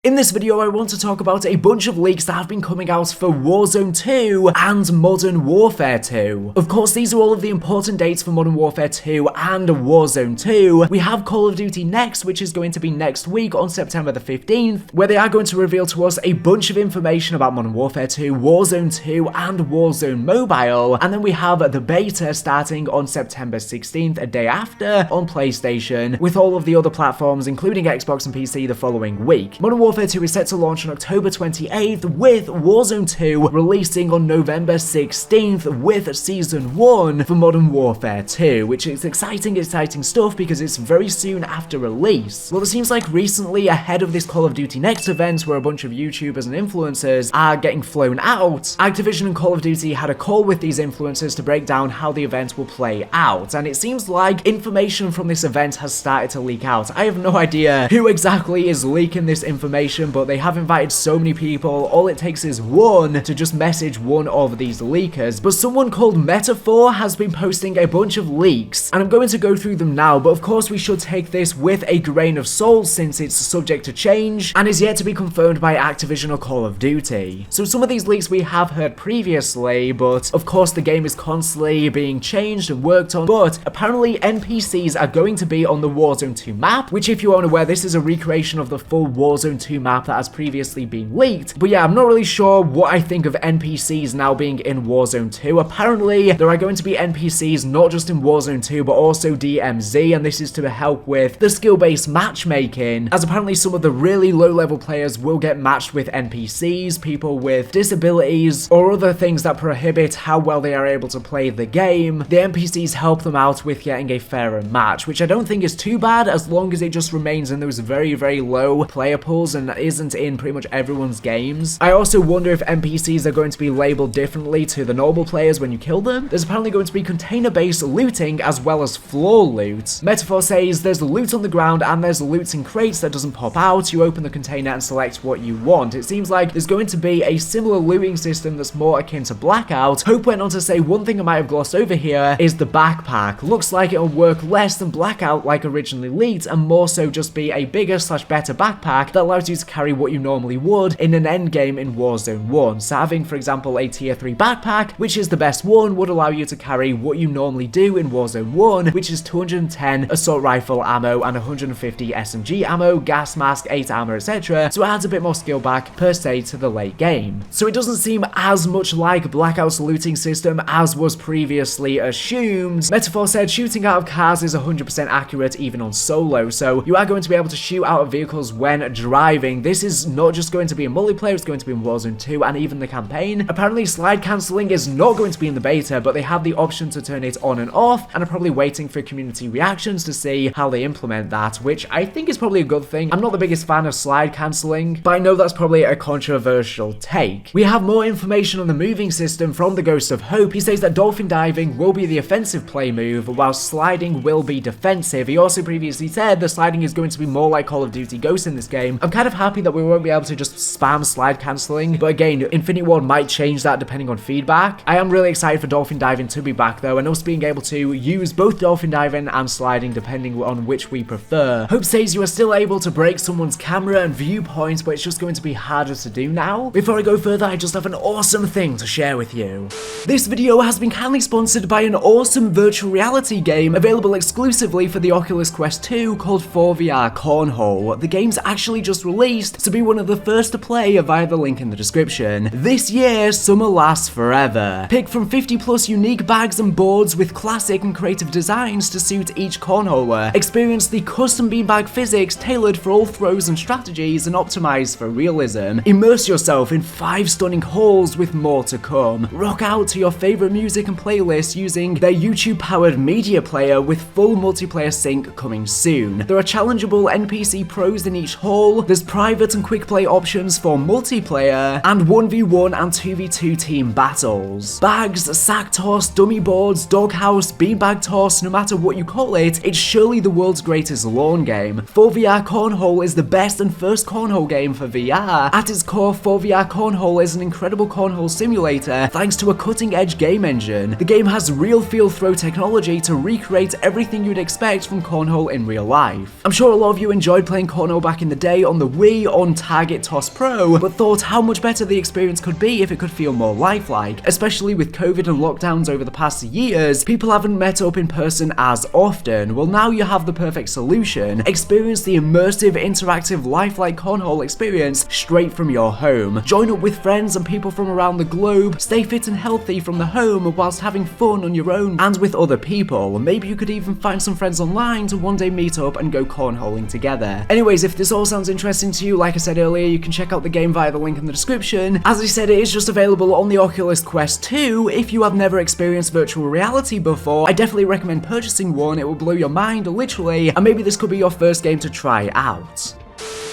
In this video, I want to talk about a bunch of leaks that have been coming out for Warzone 2 and Modern Warfare 2. Of course, these are all of the important dates for Modern Warfare 2 and Warzone 2. We have Call of Duty Next, which is going to be next week on September the 15th, where they are going to reveal to us a bunch of information about Modern Warfare 2, Warzone 2, and Warzone Mobile. And then we have the beta starting on September 16th, a day after, on PlayStation, with all of the other platforms, including Xbox and PC, the following week. Modern Warfare 2 is set to launch on October 28th, with Warzone 2 releasing on November 16th with Season 1 for Modern Warfare 2, which is exciting stuff because it's very soon after release. Well, it seems like recently, ahead of this Call of Duty Next event, where a bunch of YouTubers and influencers are getting flown out, Activision and Call of Duty had a call with these influencers to break down how the event will play out, and it seems like information from this event has started to leak out. I have no idea who exactly is leaking this information, but they have invited so many people. All it takes is one to just message one of these leakers. But someone called Metaphor has been posting a bunch of leaks, and I'm going to go through them now, but of course we should take this with a grain of salt since it's subject to change and is yet to be confirmed by Activision or Call of Duty. So some of these leaks we have heard previously, but of course the game is constantly being changed and worked on. But apparently NPCs are going to be on the Warzone 2 map, which, if you aren't aware, this is a recreation of the full Warzone 2 map that has previously been leaked. But yeah, I'm not really sure what I think of NPCs now being in Warzone 2. Apparently, there are going to be NPCs not just in Warzone 2, but also DMZ, and this is to help with the skill-based matchmaking, as apparently some of the really low-level players will get matched with NPCs, people with disabilities, or other things that prohibit how well they are able to play the game. The NPCs help them out with getting a fairer match, which I don't think is too bad, as long as it just remains in those very, very low player pools and isn't in pretty much everyone's games. I also wonder if NPCs are going to be labeled differently to the normal players when you kill them. There's apparently going to be container-based looting as well as floor loot. Metaphor says there's loot on the ground and there's loot in crates that doesn't pop out. You open the container and select what you want. It seems like there's going to be a similar looting system that's more akin to Blackout. Hope went on to say one thing I might have glossed over here is the backpack. Looks like it'll work less than Blackout like originally leaked, and more so just be a bigger / better backpack that allows you to carry what you normally would in an end game in Warzone 1. So having, for example, a tier 3 backpack, which is the best one, would allow you to carry what you normally do in Warzone 1, which is 210 assault rifle ammo and 150 SMG ammo, gas mask, 8 armor, etc. So it adds a bit more skill back per se to the late game. So it doesn't seem as much like Blackout's looting system as was previously assumed. Metaphor said shooting out of cars is 100% accurate even on solo, so you are going to be able to shoot out of vehicles when driving. This is not just going to be in multiplayer, it's going to be in Warzone 2 and even the campaign. Apparently slide cancelling is not going to be in the beta, but they have the option to turn it on and off, and are probably waiting for community reactions to see how they implement that, which I think is probably a good thing. I'm not the biggest fan of slide cancelling, but I know that's probably a controversial take. We have more information on the moving system from the Ghost of Hope. He says that dolphin diving will be the offensive play move, while sliding will be defensive. He also previously said the sliding is going to be more like Call of Duty Ghosts in this game. I'm kind of happy that we won't be able to just spam slide cancelling, but again, Infinity Ward might change that depending on feedback. I am really excited for dolphin diving to be back though, and us being able to use both dolphin diving and sliding depending on which we prefer. Hope says you are still able to break someone's camera and viewpoint, but it's just going to be harder to do now. Before I go further, I just have an awesome thing to share with you. This video has been kindly sponsored by an awesome virtual reality game available exclusively for the Oculus Quest 2 called 4VR Cornhole. The game's actually just released, so be one of the first to play via the link in the description. This year, summer lasts forever. Pick from 50+ unique bags and boards with classic and creative designs to suit each cornholer. Experience the custom beanbag physics tailored for all throws and strategies and optimized for realism. Immerse yourself in 5 stunning holes with more to come. Rock out to your favorite music and playlists using their YouTube-powered media player with full multiplayer sync coming soon. There are challengeable NPC pros in each hole, there's private and quick play options for multiplayer, and 1v1 and 2v2 team battles. Bags, sack toss, dummy boards, doghouse, beanbag toss, no matter what you call it, it's surely the world's greatest lawn game. 4VR Cornhole is the best and first cornhole game for VR. At its core, 4VR Cornhole is an incredible cornhole simulator thanks to a cutting-edge game engine. The game has real field throw technology to recreate everything you'd expect from cornhole in real life. I'm sure a lot of you enjoyed playing cornhole back in the day on the Wii on Target Toss Pro, but thought how much better the experience could be if it could feel more lifelike. Especially with COVID and lockdowns over the past years, people haven't met up in person as often. Well, now you have the perfect solution. Experience the immersive, interactive, lifelike Cornhole experience straight from your home. Join up with friends and people from around the globe, stay fit and healthy from the home whilst having fun on your own and with other people. Maybe you could even find some friends online to one day meet up and go cornholing together. Anyways, if this all sounds interesting to you, like I said earlier, you can check out the game via the link in the description. As I said, it is just available on the Oculus Quest 2. If you have never experienced virtual reality before, I definitely recommend purchasing one. It will blow your mind, literally, and maybe this could be your first game to try out.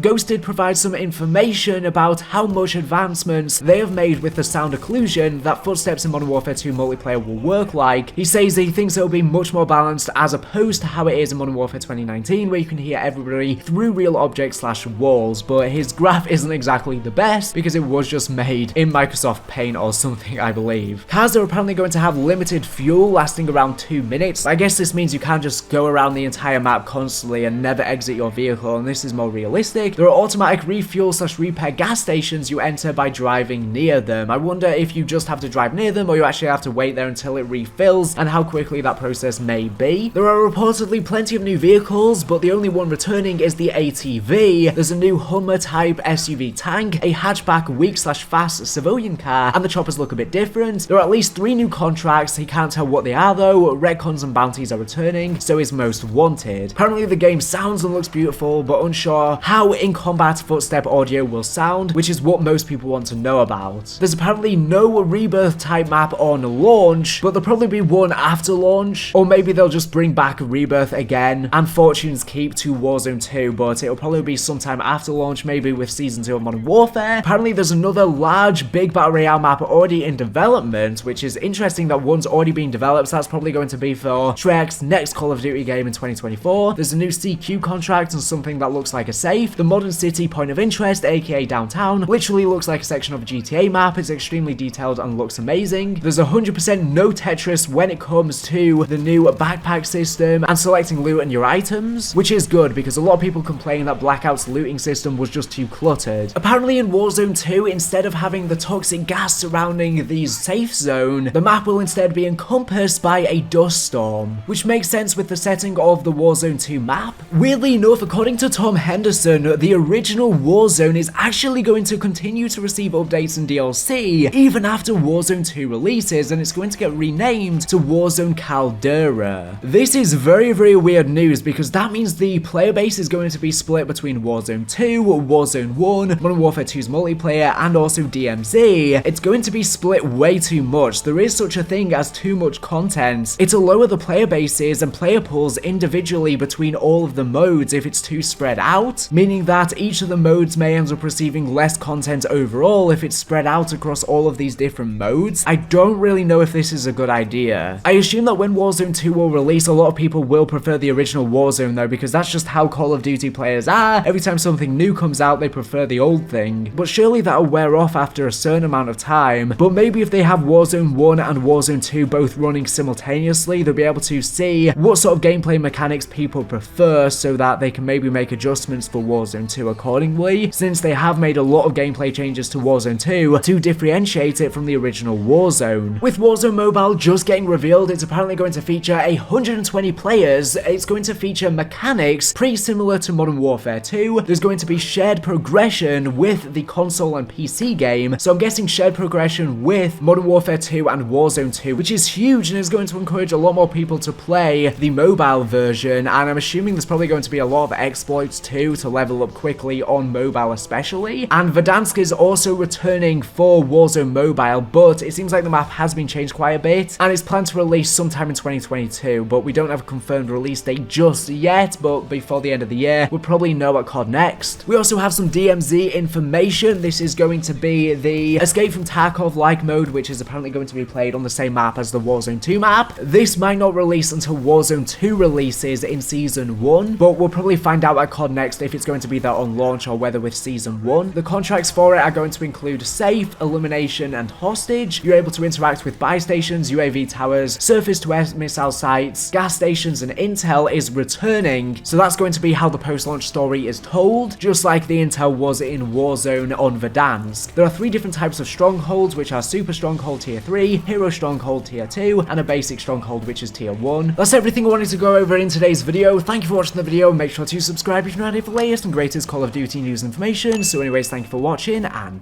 Ghost did provide some information about how much advancements they have made with the sound occlusion that footsteps in Modern Warfare 2 multiplayer will work like. He says that he thinks it will be much more balanced as opposed to how it is in Modern Warfare 2019, where you can hear everybody through real objects / walls, but his graph isn't exactly the best because it was just made in Microsoft Paint or something, I believe. Cars are apparently going to have limited fuel lasting around 2 minutes. I guess this means you can't just go around the entire map constantly and never exit your vehicle, and this is more realistic. There are automatic refuel / repair gas stations you enter by driving near them. I wonder if you just have to drive near them or you actually have to wait there until it refills and how quickly that process may be. There are reportedly plenty of new vehicles, but the only one returning is the ATV. There's a new Hummer type SUV tank, a hatchback weak / fast civilian car, and the choppers look a bit different. There are at least 3 new contracts. He can't tell what they are though. Retcons and bounties are returning, so is Most Wanted. Apparently the game sounds and looks beautiful, but unsure how in combat footstep audio will sound, which is what most people want to know about. There's apparently no Rebirth type map on launch, but there'll probably be one after launch, or maybe they'll just bring back Rebirth again and Fortune's Keep to Warzone 2, but it'll probably be sometime after launch, maybe with Season 2 of Modern Warfare. Apparently there's another large big battle royale map already in development, which is interesting that one's already being developed, so that's probably going to be for Treyarch's next Call of Duty game in 2024. There's a new CQ contract and something that looks like a safe. The Modern City Point of Interest, aka Downtown, literally looks like a section of a GTA map. It's extremely detailed and looks amazing. There's 100% no Tetris when it comes to the new backpack system and selecting loot and your items, which is good because a lot of people complain that Blackout's looting system was just too cluttered. Apparently in Warzone 2, instead of having the toxic gas surrounding the safe zone, the map will instead be encompassed by a dust storm, which makes sense with the setting of the Warzone 2 map. Weirdly enough, according to Tom Henderson, the original Warzone is actually going to continue to receive updates and DLC even after Warzone 2 releases, and it's going to get renamed to Warzone Caldera. This is very, very weird news because that means the player base is going to be split between Warzone 2, Warzone 1, Modern Warfare 2's multiplayer, and also DMZ. It's going to be split way too much. There is such a thing as too much content. It'll lower the player bases and player pools individually between all of the modes if it's too spread out, meaning that each of the modes may end up receiving less content overall if it's spread out across all of these different modes. I don't really know if this is a good idea. I assume that when Warzone 2 will release, a lot of people will prefer the original Warzone though, because that's just how Call of Duty players are. Every time something new comes out, they prefer the old thing. But surely that'll wear off after a certain amount of time. But maybe if they have Warzone 1 and Warzone 2 both running simultaneously, they'll be able to see what sort of gameplay mechanics people prefer so that they can maybe make adjustments for Warzone 2 accordingly, since they have made a lot of gameplay changes to Warzone 2 to differentiate it from the original Warzone. With Warzone Mobile just getting revealed, it's apparently going to feature 120 players. It's going to feature mechanics pretty similar to Modern Warfare 2. There's going to be shared progression with the console and PC game, so I'm guessing shared progression with Modern Warfare 2 and Warzone 2, which is huge and is going to encourage a lot more people to play the mobile version, and I'm assuming there's probably going to be a lot of exploits too to level up quickly on mobile especially. And Verdansk is also returning for Warzone Mobile, but it seems like the map has been changed quite a bit and is planned to release sometime in 2022, but we don't have a confirmed release date just yet, but before the end of the year we'll probably know at COD Next. We also have some DMZ information. This is going to be the Escape from Tarkov-like mode, which is apparently going to be played on the same map as the Warzone 2 map. This might not release until Warzone 2 releases in Season 1, but we'll probably find out at COD Next if it's going to to be there on launch or whether with Season 1. The contracts for it are going to include Safe, Elimination, and Hostage. You're able to interact with buy stations, UAV towers, surface-to-air missile sites, gas stations, and intel is returning. So that's going to be how the post-launch story is told, just like the intel was in Warzone on Verdansk. There are 3 different types of strongholds, which are Super Stronghold Tier 3, Hero Stronghold Tier 2, and a Basic Stronghold, which is Tier 1. That's everything I wanted to go over in today's video. Thank you for watching the video. Make sure to subscribe if you're not ready for the latest and greatest Call of Duty news and information. So anyways, thank you for watching, and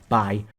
bye.